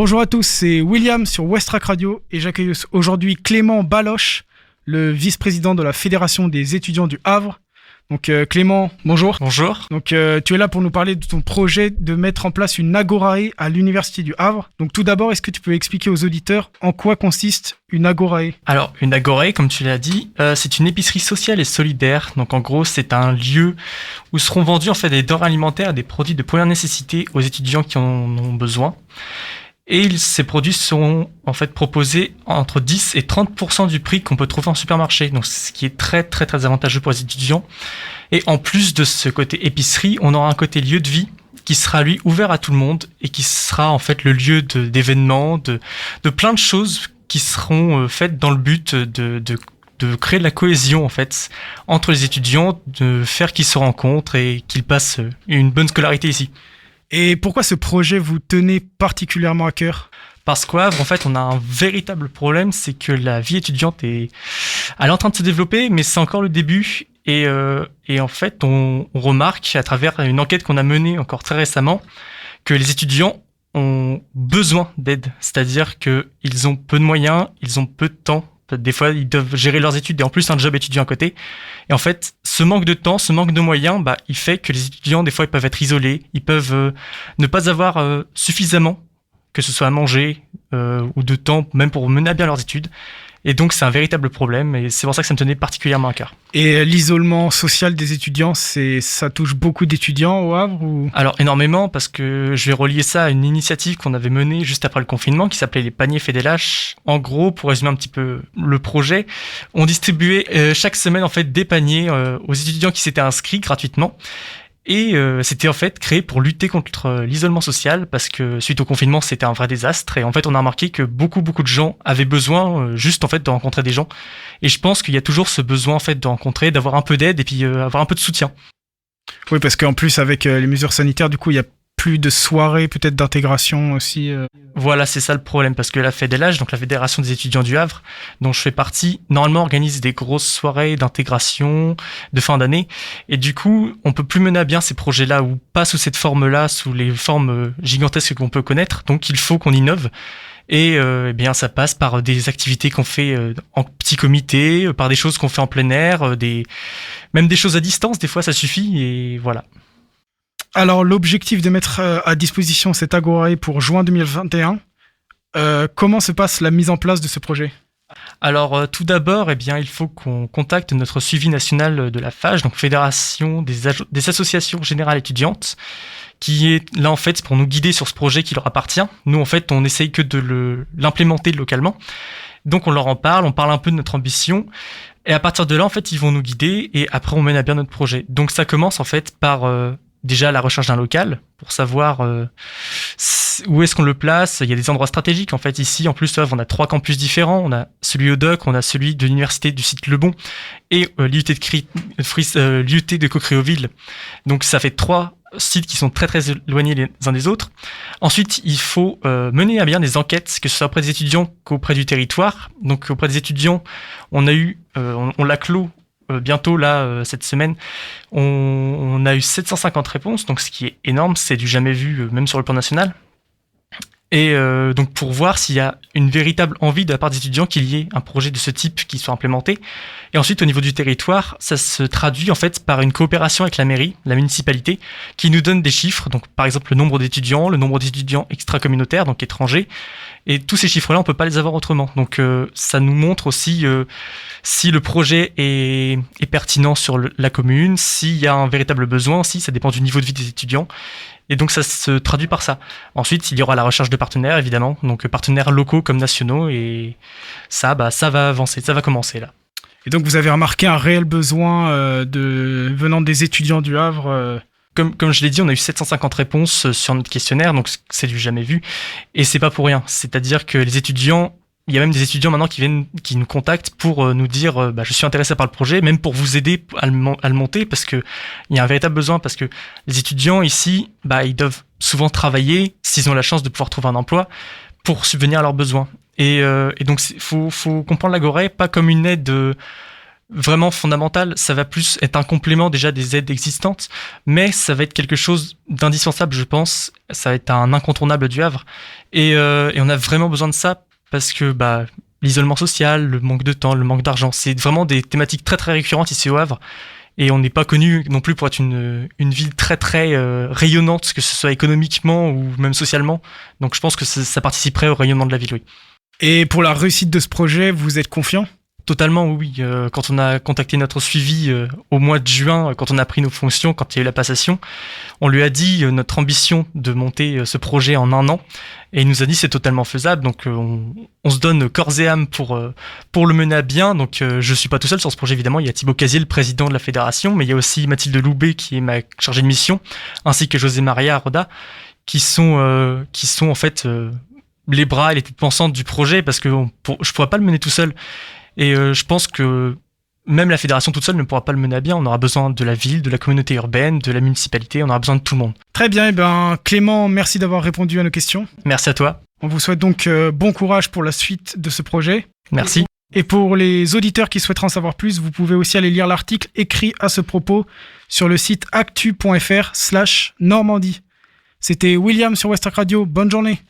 Bonjour à tous, c'est William sur Westrack Radio et j'accueille aujourd'hui Clément Baloche, le vice-président de la Fédération des étudiants du Havre. Donc Clément, bonjour. Bonjour. Donc tu es là pour nous parler de ton projet de mettre en place une agorae à l'Université du Havre. Donc tout d'abord, est-ce que tu peux expliquer aux auditeurs en quoi consiste une agorae ? Alors une agorae, comme tu l'as dit, c'est une épicerie sociale et solidaire. Donc en gros, c'est un lieu où seront vendus en fait des denrées alimentaires et des produits de première nécessité aux étudiants qui en ont besoin. Et ces produits seront en fait proposés entre 10 et 30% du prix qu'on peut trouver en supermarché. Donc ce qui est très très très avantageux pour les étudiants. Et en plus de ce côté épicerie, on aura un côté lieu de vie qui sera lui ouvert à tout le monde et qui sera en fait le lieu d'événements, de plein de choses qui seront faites dans le but de créer de la cohésion en fait entre les étudiants, de faire qu'ils se rencontrent et qu'ils passent une bonne scolarité ici. Et pourquoi ce projet vous tenait particulièrement à cœur ? Parce qu'au Havre, en fait, on a un véritable problème, c'est que la vie étudiante elle est en train de se développer, mais c'est encore le début. Et en fait, on remarque à travers une enquête qu'on a menée encore très récemment que les étudiants ont besoin d'aide. C'est-à-dire qu'ils ont peu de moyens, ils ont peu de temps. Des fois, ils doivent gérer leurs études et en plus un job étudiant à côté. Et en fait, ce manque de temps, ce manque de moyens, il fait que les étudiants, des fois, ils peuvent être isolés. Ils peuvent ne pas avoir suffisamment, que ce soit à manger ou de temps, même pour mener à bien leurs études. Et donc, c'est un véritable problème et c'est pour ça que ça me tenait particulièrement à cœur. Et l'isolement social des étudiants, ça touche beaucoup d'étudiants au Havre ou... Alors, énormément, parce que je vais relier ça à une initiative qu'on avait menée juste après le confinement qui s'appelait les paniers FEDELH. En gros, pour résumer un petit peu le projet, on distribuait chaque semaine en fait des paniers aux étudiants qui s'étaient inscrits gratuitement. Et c'était en fait créé pour lutter contre l'isolement social parce que suite au confinement c'était un vrai désastre et en fait on a remarqué que beaucoup de gens avaient besoin juste en fait de rencontrer des gens et je pense qu'il y a toujours ce besoin en fait de rencontrer, d'avoir un peu d'aide et puis avoir un peu de soutien. Oui, parce qu'en plus avec les mesures sanitaires, du coup il y a plus de soirées peut-être d'intégration aussi. Voilà, c'est ça le problème, parce que la FEDELH, donc la Fédération des étudiants du Havre, dont je fais partie, normalement organise des grosses soirées d'intégration de fin d'année, et du coup, on peut plus mener à bien ces projets-là, ou pas sous cette forme-là, sous les formes gigantesques qu'on peut connaître, donc il faut qu'on innove. Et eh bien, ça passe par des activités qu'on fait en petits comités, par des choses qu'on fait en plein air, même des choses à distance, des fois ça suffit, et voilà. Alors, l'objectif de mettre à disposition cette agorae pour juin 2021, comment se passe la mise en place de ce projet ? Alors, tout d'abord, eh bien, il faut qu'on contacte notre suivi national de la FAGE, donc Fédération des associations générales étudiantes, qui est là, en fait, pour nous guider sur ce projet qui leur appartient. Nous, en fait, on essaye que de l'implémenter localement. Donc, on leur en parle, on parle un peu de notre ambition. Et à partir de là, en fait, ils vont nous guider et après, on mène à bien notre projet. Donc, ça commence, en fait, par... déjà la recherche d'un local pour savoir où est-ce qu'on le place. Il y a des endroits stratégiques en fait ici. En plus, on a 3 campus différents. On a celui au DOC, on a celui de l'université du site Lebon et l'UT de Coquereville. Donc ça fait 3 sites qui sont très très éloignés les uns des autres. Ensuite, il faut mener à bien des enquêtes, que ce soit auprès des étudiants qu'auprès du territoire. Donc auprès des étudiants, on l'a clos bientôt là cette semaine, on a eu 750 réponses, donc ce qui est énorme, c'est du jamais vu même sur le plan national. Et donc pour voir s'il y a une véritable envie de la part des étudiants qu'il y ait un projet de ce type qui soit implémenté. Et ensuite au niveau du territoire, ça se traduit en fait par une coopération avec la mairie, la municipalité, qui nous donne des chiffres, donc par exemple le nombre d'étudiants extracommunautaires, donc étrangers. Et tous ces chiffres-là, on peut pas les avoir autrement. Donc ça nous montre aussi si le projet est pertinent sur la commune, s'il y a un véritable besoin aussi, ça dépend du niveau de vie des étudiants. Et donc ça se traduit par ça. Ensuite, il y aura la recherche de partenaires, évidemment, donc partenaires locaux comme nationaux, et ça va avancer, ça va commencer là. Et donc vous avez remarqué un réel besoin venant des étudiants du Havre Comme je l'ai dit, on a eu 750 réponses sur notre questionnaire, donc c'est du jamais vu. Et c'est pas pour rien. C'est-à-dire que les étudiants, il y a même des étudiants maintenant qui nous contactent pour nous dire je suis intéressé par le projet, même pour vous aider à le monter, parce que il y a un véritable besoin, parce que les étudiants ici, ils doivent souvent travailler, s'ils ont la chance de pouvoir trouver un emploi, pour subvenir à leurs besoins. Et donc faut comprendre l'Agorae pas comme une aide vraiment fondamental. Ça va plus être un complément déjà des aides existantes, mais ça va être quelque chose d'indispensable, je pense. Ça va être un incontournable du Havre. Et on a vraiment besoin de ça parce que l'isolement social, le manque de temps, le manque d'argent, c'est vraiment des thématiques très très récurrentes ici au Havre. Et on n'est pas connu non plus pour être une ville très très rayonnante, que ce soit économiquement ou même socialement. Donc je pense que ça participerait au rayonnement de la ville, oui. Et pour la réussite de ce projet, vous êtes confiant ? Totalement, oui. Quand on a contacté notre suivi au mois de juin, quand on a pris nos fonctions, quand il y a eu la passation, on lui a dit notre ambition de monter ce projet en 1 an. Et il nous a dit c'est totalement faisable. Donc on se donne corps et âme pour le mener à bien. Donc je suis pas tout seul sur ce projet, évidemment. Il y a Thibaut Casier, le président de la fédération, mais il y a aussi Mathilde Loubet, qui est ma chargée de mission, ainsi que José Maria Roda, qui sont en fait les bras et les têtes pensantes du projet, parce que je pourrais pas le mener tout seul. Et je pense que même la fédération toute seule ne pourra pas le mener à bien. On aura besoin de la ville, de la communauté urbaine, de la municipalité. On aura besoin de tout le monde. Très bien. Clément, merci d'avoir répondu à nos questions. Merci à toi. On vous souhaite donc bon courage pour la suite de ce projet. Merci. Et pour les auditeurs qui souhaiteraient en savoir plus, vous pouvez aussi aller lire l'article écrit à ce propos sur le site actu.fr/Normandie. C'était William sur Westrack Radio. Bonne journée.